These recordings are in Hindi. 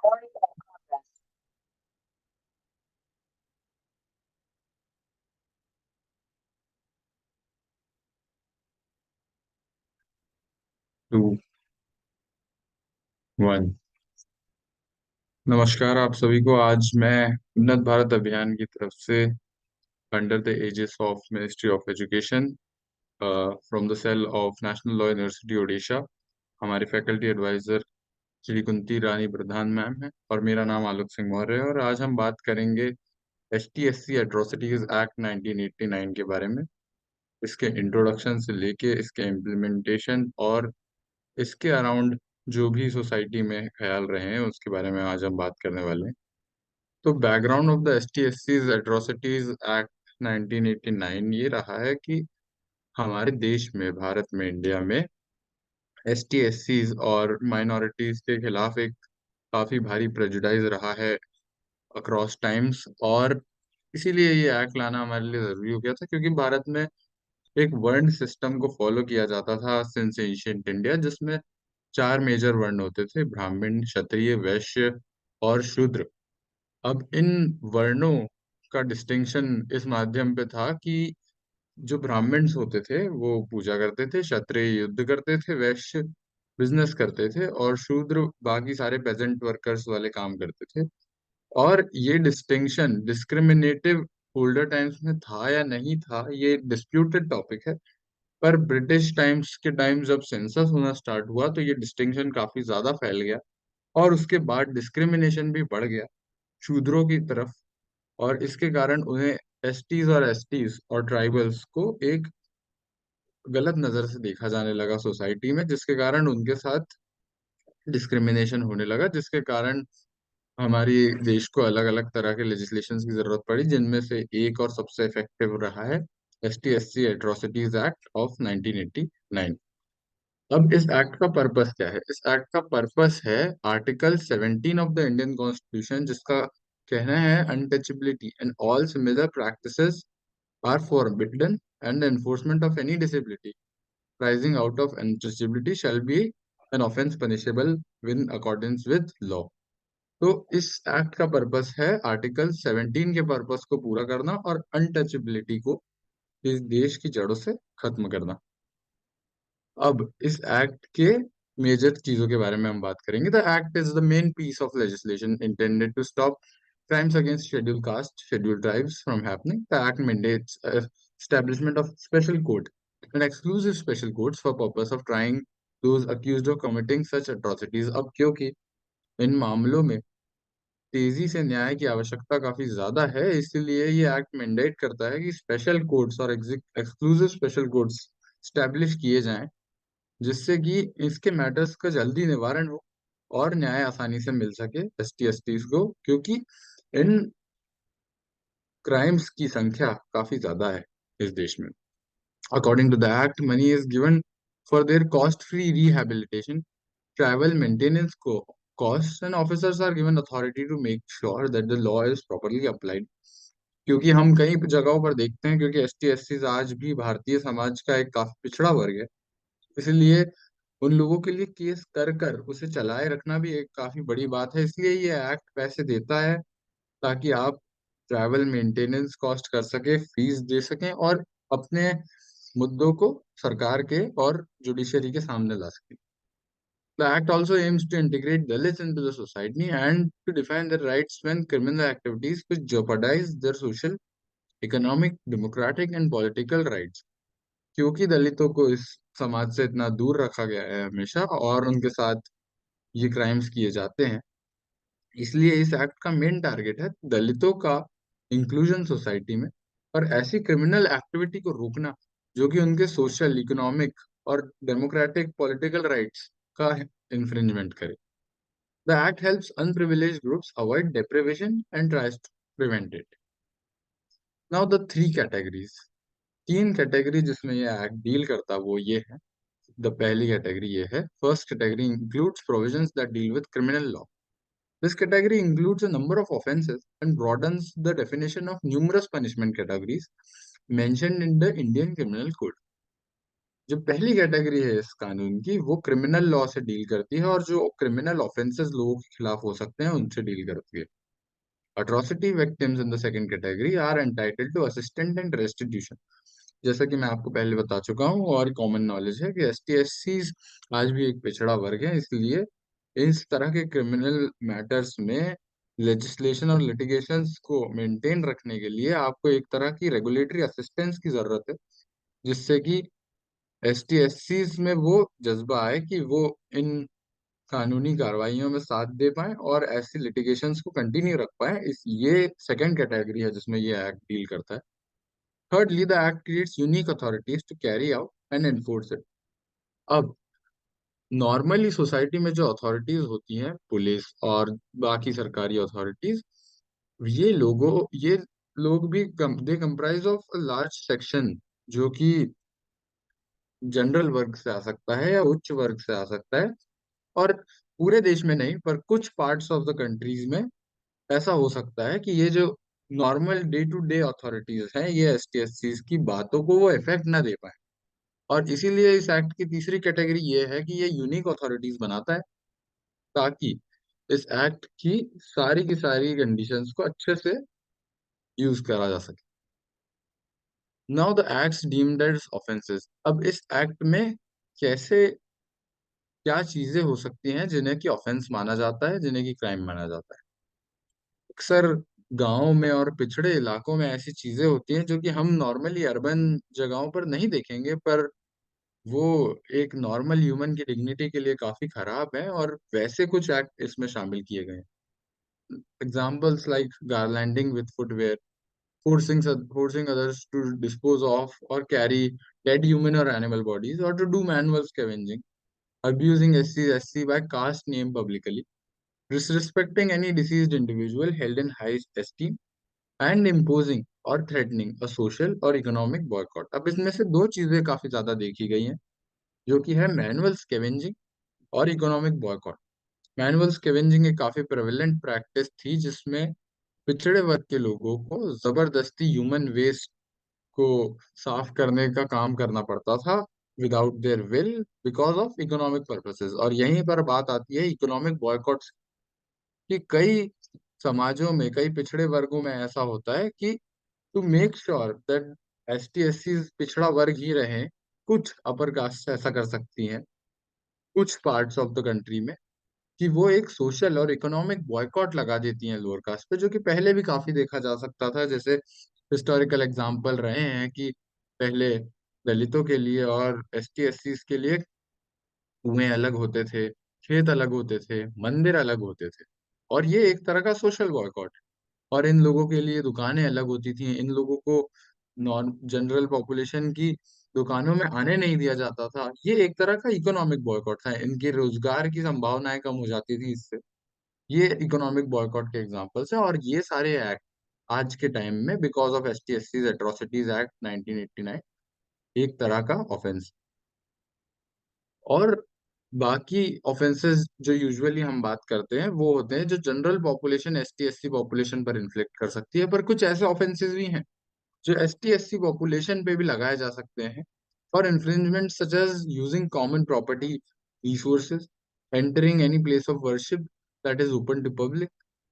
To, one. नमस्कार आप सभी को। आज मैं उन्नत भारत अभियान की तरफ से under the aegis of ministry of education from the cell of national law university Odisha, हमारे faculty advisor Shri Kunti Rani Pradhan ma'am है और मेरा नाम आलोक सिंह मौर्य है। और आज हम बात करेंगे S T S C atrocities act 1989 के बारे में, इसके इंट्रोडक्शन से लेके इसके इम्प्लीमेंटेशन और इसके अराउंड जो भी सोसाइटी में ख्याल रहे हैं उसके बारे में आज हम बात करने वाले हैं। तो background of the S T S Cs atrocities act 1989 ये रहा है कि हमारे देश में, भारत में, इंडिया में एस टी एस सीज और माइनॉरिटीज के खिलाफ एक काफी भारी प्रेजुडाइज रहा है अक्रॉस टाइम्स। और इसीलिए ये एक्ट लाना हमारे लिए जरूरी हो गया था, क्योंकि भारत में एक वर्ण सिस्टम को फॉलो किया जाता था सिंस एंशियंट इंडिया, जिसमें चार मेजर वर्ण होते थे: ब्राह्मण, क्षत्रिय, वैश्य और शूद्र। अब इन वर्णों का डिस्टिंक्शन इस माध्यम पे था कि जो ब्राह्मण्स होते थे वो पूजा करते थे, क्षत्रिय युद्ध करते थे, वैश्य बिजनेस करते थे और शूद्र बाकी सारे पेजेंट वर्कर्स वाले काम करते थे। और ये डिस्टिंक्शन डिस्क्रिमिनेटिव ओल्डर टाइम्स में था या नहीं था, ये डिस्प्यूटेड टॉपिक है। पर ब्रिटिश टाइम्स के टाइम जब सेंसस होना स्टार्ट हुआ तो ये डिस्टिंक्शन काफी ज्यादा फैल गया और उसके बाद डिस्क्रिमिनेशन भी बढ़ गया शूद्रों की तरफ। और इसके कारण उन्हें एसटीज और एसटीज और ट्राइबल्स को एक गलत नजर से देखा जाने लगा सोसाइटी में, जिसके कारण उनके साथ डिस्क्रिमिनेशन होने लगा, जिसके कारण हमारी देश को अलग अलग तरह के लेजिस्लेशंस की जरूरत पड़ी, जिनमें से एक और सबसे इफेक्टिव रहा है S T S C atrocities act of 1989। अब इस एक्ट का पर्पस क्या है? इस एक्ट का पर्पस है article 17 of the Indian constitution, जिसका कहना है untouchability and all similar practices are forbidden, and the enforcement of any disability rising out of untouchability shall be an offense punishable in accordance with law। तो इस एक्ट का पर्पस है आर्टिकल 17 के पर्पस को पूरा करना और अनटचेबिलिटी को इस देश की जड़ों से खत्म करना। अब इस एक्ट के मेजर चीजों के बारे में हम बात करेंगे। The act is the main piece of legislation intended to stop crimes against scheduled caste, scheduled tribes from happening. The act mandates establishment of special court and exclusive special courts for purpose of trying those accused of committing such atrocities। अब क्योंकि इन मामलों में तेजी से न्याय की आवश्यकता काफी ज्यादा है, इसलिए ये एक्ट मैंडेट करता है कि स्पेशल कोर्ट्स और एक्सक्लूसिव स्पेशल कोर्ट्स स्टैब्लिश किए जाएं, जिससे कि इसके मैटर्स का जल्दी निवारण हो और न्याय आसानी से मिल सके एस टी एस टीज को, क्योंकि इन क्राइम्स की संख्या काफी ज्यादा है इस देश में। According to the act, money is given for their cost free rehabilitation, travel, maintenance को costs, and officers are given authority to make sure that the law is properly applied। क्योंकि हम कई जगहों पर देखते हैं, क्योंकि एस टी एस सी आज भी भारतीय समाज का एक काफी पिछड़ा वर्ग है, इसलिए उन लोगों के लिए केस कर कर उसे चलाए रखना भी एक काफी बड़ी बात है। इसलिए ये एक्ट पैसे देता है ताकि आप ट्रैवल मेंटेनेंस कॉस्ट कर सके, फीस दे सकें और अपने मुद्दों को सरकार के और जुडिशरी के सामने ला सकें। The act also aims to integrate Dalits into the society and to define their rights when criminal activities which jeopardize their social, economic, democratic and political rights। क्योंकि दलितों को इस समाज से इतना दूर रखा गया है हमेशा और उनके साथ ये क्राइम्स किए जाते हैं, इसलिए इस एक्ट का मेन टारगेट है दलितों का इंक्लूजन सोसाइटी में और ऐसी क्रिमिनल एक्टिविटी को रोकना जो कि उनके सोशल, इकोनॉमिक और डेमोक्रेटिक पॉलिटिकल राइट्स का इंफ्रिंजमेंट करे। The act helps unprivileged groups avoid deprivation and tries to prevent it। Now the three categories, तीन कैटेगरी जिसमें ये एक्ट डील करता वो ये है। द पहली कैटेगरी ये है, first category includes provisions that deal with criminal law. This category includes a number of offenses and broadens the definition of numerous punishment categories mentioned in the Indian Criminal Code। जो पहली कैटेगरी है इस कानून की, वो क्रिमिनल लॉ से डील करती है और जो क्रिमिनल ऑफेंसेस लोगों के खिलाफ हो सकते हैं उनसे डील करती है। Atrocity victims in the second category are entitled to assistant and restitution. जैसा कि मैं आपको पहले बता चुका हूँ और कॉमन नॉलेज है कि ST SCs आज भी एक पिछड़ा वर्ग है, इसलिए इस तरह के क्रिमिनल मैटर्स में लेजिस्लेशन और लिटिगेशंस को मेंटेन रखने के लिए आपको एक तरह की रेगुलेटरी असिस्टेंस की जरूरत है, जिससे कि ST SCs में वो जज्बा आए कि वो इन कानूनी कार्रवाइयों में साथ दे पाए और ऐसी लिटिगेशंस को कंटिन्यू रख पाए। इस ये सेकंड कैटेगरी है जिसमें ये एक्ट डील करता है। Thirdly, the act creates unique authorities to carry out and enforce it. अब नॉर्मली सोसाइटी में जो अथॉरिटीज होती हैं, पुलिस और बाकी सरकारी अथॉरिटीज, ये लोग भी they comprise of a large section, जो कि जनरल वर्ग से आ सकता है या उच्च वर्ग से आ सकता है। और पूरे देश में नहीं, पर कुछ पार्ट्स ऑफ द कंट्रीज में ऐसा हो सकता है कि ये जो normal day to day authorities हैं, ये ST SCs की बातों को वो इफेक्ट ना दे पाए। और इसीलिए इस एक्ट की तीसरी कैटेगरी ये है कि ये यूनिक अथॉरिटीज बनाता है, ताकि इस एक्ट की सारी कंडीशंस को अच्छे से यूज करा जा सके। Now the acts deemed as offences. अब इस एक्ट में कैसे क्या चीजें हो सकती हैं जिन्हें कि ऑफेंस माना जाता है, जिन्हें कि क्राइम माना जाता है। अक्सर गांव में और पिछड़े इलाकों में ऐसी चीजें होती हैं जो कि हम नॉर्मली अर्बन जगहों पर नहीं देखेंगे, पर वो एक नॉर्मल ह्यूमन की डिग्निटी के लिए काफी खराब है, और वैसे कुछ एक्ट इसमें शामिल किए गए हैं। Examples like garlanding with footwear, forcing others to dispose of or carry dead human or animal bodies, or to do manual scavenging, abusing SC by caste name publicly, disrespecting any deceased individual held in high esteem, and imposing और threatening a social और economic boycott। अब इसमें से दो चीजें काफी ज्यादा देखी गई हैं, जो कि है मैनुअल स्केवेंजिंग और इकोनॉमिक बॉयकॉट। मैनुअल स्केवेंजिंग एक काफी प्रेवलेंट प्रैक्टिस थी, जिसमें पिछड़े वर्ग के लोगों को जबरदस्ती ह्यूमन वेस्ट को साफ करने का काम करना पड़ता था without their will, because of economic purposes. और यहीं पर बात आती है इकोनॉमिक बॉयकॉट कि कई समाजों में, कई पिछड़े वर्गों में ऐसा होता है कि to make sure that ST SC पिछड़ा वर्ग ही रहे, कुछ अपर कास्ट ऐसा कर सकती हैं कुछ पार्ट्स ऑफ द कंट्री में कि वो एक सोशल और इकोनॉमिक बॉयकॉट लगा देती हैं लोअर कास्ट पे, जो कि पहले भी काफी देखा जा सकता था। जैसे हिस्टोरिकल एग्जाम्पल रहे हैं कि पहले दलितों के लिए और ST SCs के लिए कुएं अलग होते थे, खेत अलग होते थे, मंदिर अलग होते थे, और ये एक तरह का सोशल बॉयकॉट। और इन लोगों के लिए दुकानें अलग होती थी, इन लोगों को नॉन जनरल पॉपुलेशन की दुकानों में आने नहीं दिया जाता था। ये एक तरह का इकोनॉमिक बॉयकॉट था, इनके रोजगार की संभावनाएं कम हो जाती थी इससे। ये इकोनॉमिक बॉयकॉट के एग्जांपल्स हैं, और ये सारे एक्ट आज के टाइम में because of ST SCs atrocities act 1989 एक तरह का ऑफेंस। और बाकी ऑफेंसेस जो यूजुअली हम बात करते हैं वो होते हैं जो general population ST SC population पर इन्फ्लिक्ट कर सकती है, पर कुछ ऐसे ऑफेंसेस भी हैं जो ST SC पॉपुलेशन पे भी लगाए जा सकते हैं for infringement, such as using common property resources, entering any place of worship that is open to public,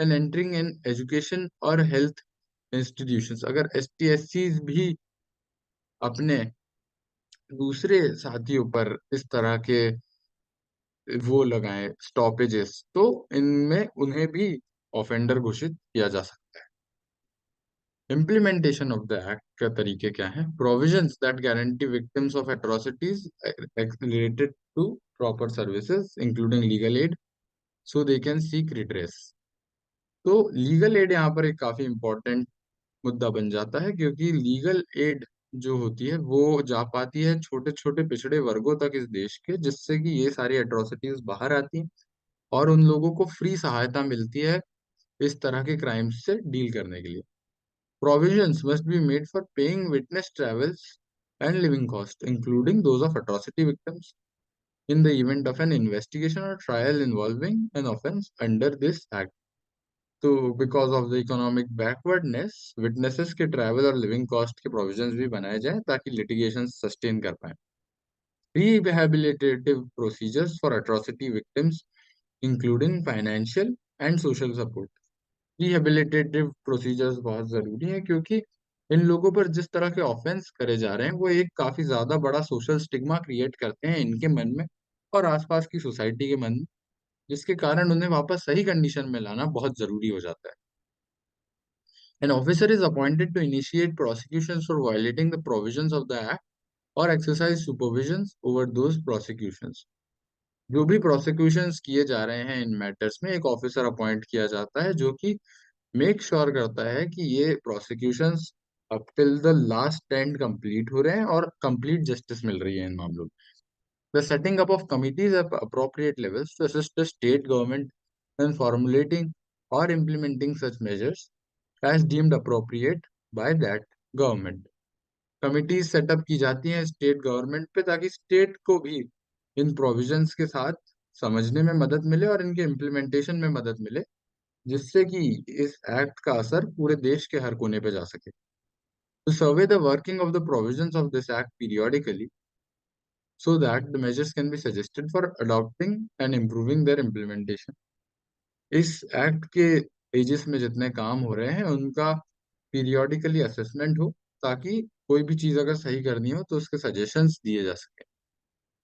and entering in education और हेल्थ इंस्टीट्यूशंस। अगर ST SCs भी अपने दूसरे साथियों पर इस तरह के वो लगाएं स्टॉपेजेस, तो इनमें उन्हें भी ऑफेंडर घोषित किया जा सकता है। इम्प्लीमेंटेशन ऑफ द एक्ट का तरीके क्या है? Provisions that guarantee victims of atrocities related to proper services including legal aid so they can seek redress. तो लीगल एड यहाँ पर एक काफी इंपॉर्टेंट मुद्दा बन जाता है, क्योंकि लीगल एड जो होती है वो जा पाती है छोटे छोटे पिछड़े वर्गों तक इस देश के, जिससे कि ये सारी एट्रोसिटीज बाहर आती हैं और उन लोगों को फ्री सहायता मिलती है इस तरह के क्राइम्स से डील करने के लिए। Provisions must be made for paying witness travels and living costs, including those of atrocity victims, in the event of an investigation or trial involving an offense under this act. तो because of the economic backwardness, witnesses के ट्रैवल और लिविंग कॉस्ट के प्रोविजंस भी बनाए जाए ताकि लिटिगेशन सस्टेन कर पाए। rehabilitative procedures for atrocity victims, including financial and social support। Rehabilitative procedures बहुत जरूरी है, क्योंकि इन लोगों पर जिस तरह के ऑफेंस करे जा रहे हैं वो एक काफी ज्यादा बड़ा सोशल स्टिग्मा क्रिएट करते हैं इनके मन में और आसपास की सोसाइटी के मन में, जिसके कारण उन्हें वापस सही कंडीशन में लाना बहुत जरूरी हो जाता है। An officer is appointed to initiate prosecutions for violating the provisions of the act or exercise supervisions over those prosecutions। जो भी प्रोसिक्यूशंस किए जा रहे हैं इन मैटर्स में एक ऑफिसर अपॉइंट किया जाता है जो कि मेक श्योर करता है कि ये prosecutions up till the last and complete हो रहे हैं और कंप्लीट जस्टिस मिल रही है इन मामलों में। The setting up of committees at appropriate levels to assist the state government in formulating or implementing such measures as deemed appropriate by that government। Committees setup की जाती हैं स्टेट गवर्नमेंट पे ताकि स्टेट को भी इन प्रोविजंस के साथ समझने में मदद मिले और इनके इम्प्लीमेंटेशन में मदद मिले, जिससे कि इस एक्ट का असर पूरे देश के हर कोने पे जा सके। To survey the working of the provisions of this act periodically so that the measures can be suggested for adopting and improving their implementation। इस एक्ट के पेजेस में जितने काम हो रहे हैं उनका पीरियोडिकली असेसमेंट हो, ताकि कोई भी चीज अगर सही करनी हो तो उसके सजेशंस दिए जा सके।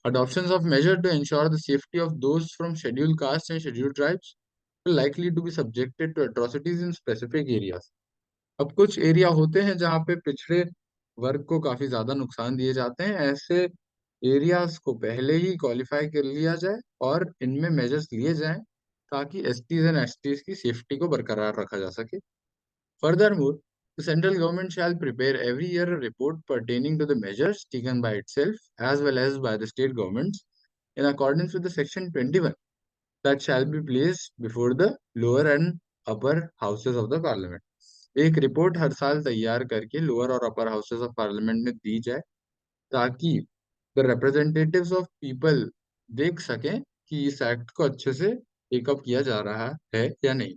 Adoptions of measure to ensure the safety of those from scheduled castes and scheduled tribes will likely to be subjected to atrocities in specific areas। अब कुछ एरिया होते हैं जहाँ पे पिछड़े वर्ग को काफी ज्यादा नुकसान दिए जाते हैं, ऐसे एरियाज को पहले ही क्वालिफाई कर लिया जाए और इनमें मेजर्स लिए जाएं ताकि एसटीज एंड एसटीज की सेफ्टी को बरकरार रखा जा सके। Furthermore, the central government shall prepare every year a report pertaining to the measures taken by itself as well as by the state governments in accordance with the section 21 that shall be placed before the lower and upper houses of the parliament। एक रिपोर्ट हर साल तैयार करके लोअर और अपर हाउसेस ऑफ पार्लियामेंट में दी जाए ताकि द रिप्रेजेंटेटिव्स ऑफ पीपल देख सकें कि इस एक्ट को अच्छे से टेकअप किया जा रहा है या नहीं।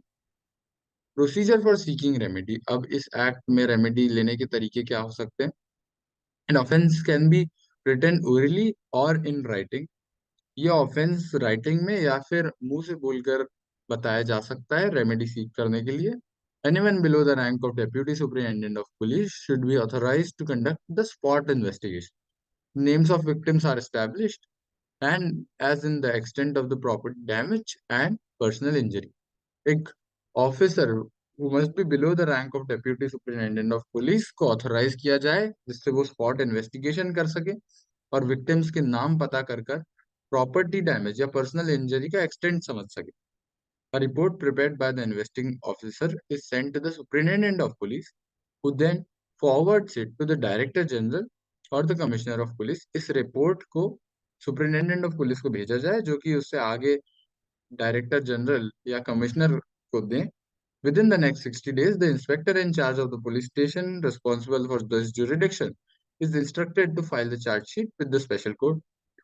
Procedure for seeking remedy. अब इस एक्ट में रेमेडी लेने के तरीके क्या हो सकते हैं? An offence can be written orally और इन राइटिंग। ये ऑफेंस राइटिंग में या फिर मुंह से बोलकर बताया जा सकता है रेमेडी सीख करने के लिए। Anyone below the rank of deputy superintendent of police should be authorised to conduct the spot investigation. Names of victims are established and as in the extent of the property damage and personal injury. एक officer who must be below the rank of deputy superintendent of police को ऑथराइज किया जाए जिससे वो स्पॉट इन्वेस्टिगेशन कर सके और विक्टिम्स के नाम पता कर प्रॉपर्टी डैमेज या पर्सनल इंजरी का एक्सटेंट समझ सके। A report prepared by the investigating officer is sent to the superintendent of police, who then forwards it to the director general or the commissioner of police। इस रिपोर्ट को सुपरिटेंडेंट ऑफ पुलिस को भेजा जाए जो कि उससे आगे डायरेक्टर जनरल या कमिश्नर को दें। Within the next 60 days, the inspector in charge of the police station responsible for this jurisdiction is instructed to file the charge sheet with the special court।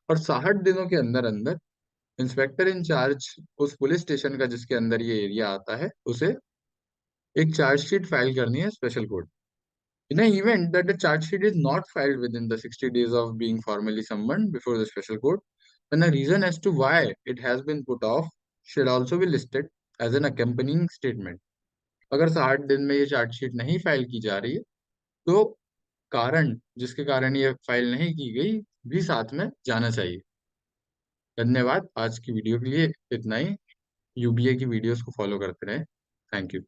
और 60 दिनों के अंदर अंदर इंस्पेक्टर इन चार्ज उस पुलिस स्टेशन का जिसके अंदर ये एरिया आता है उसे एक चार्ज शीट फाइल करनी है special court. In an event that the charge sheet is not filed within the 60 days of being formally summoned before the special court, then a reason as to why it has been put off should also be listed as an accompanying statement। अगर 60 दिन में ये चार्जशीट नहीं फाइल की जा रही है तो कारण जिसके कारण ये फाइल नहीं की गई भी साथ में जाना चाहिए। धन्यवाद। आज की वीडियो के लिए इतना ही। यूबीए की वीडियोस को फॉलो करते रहें। Thank you.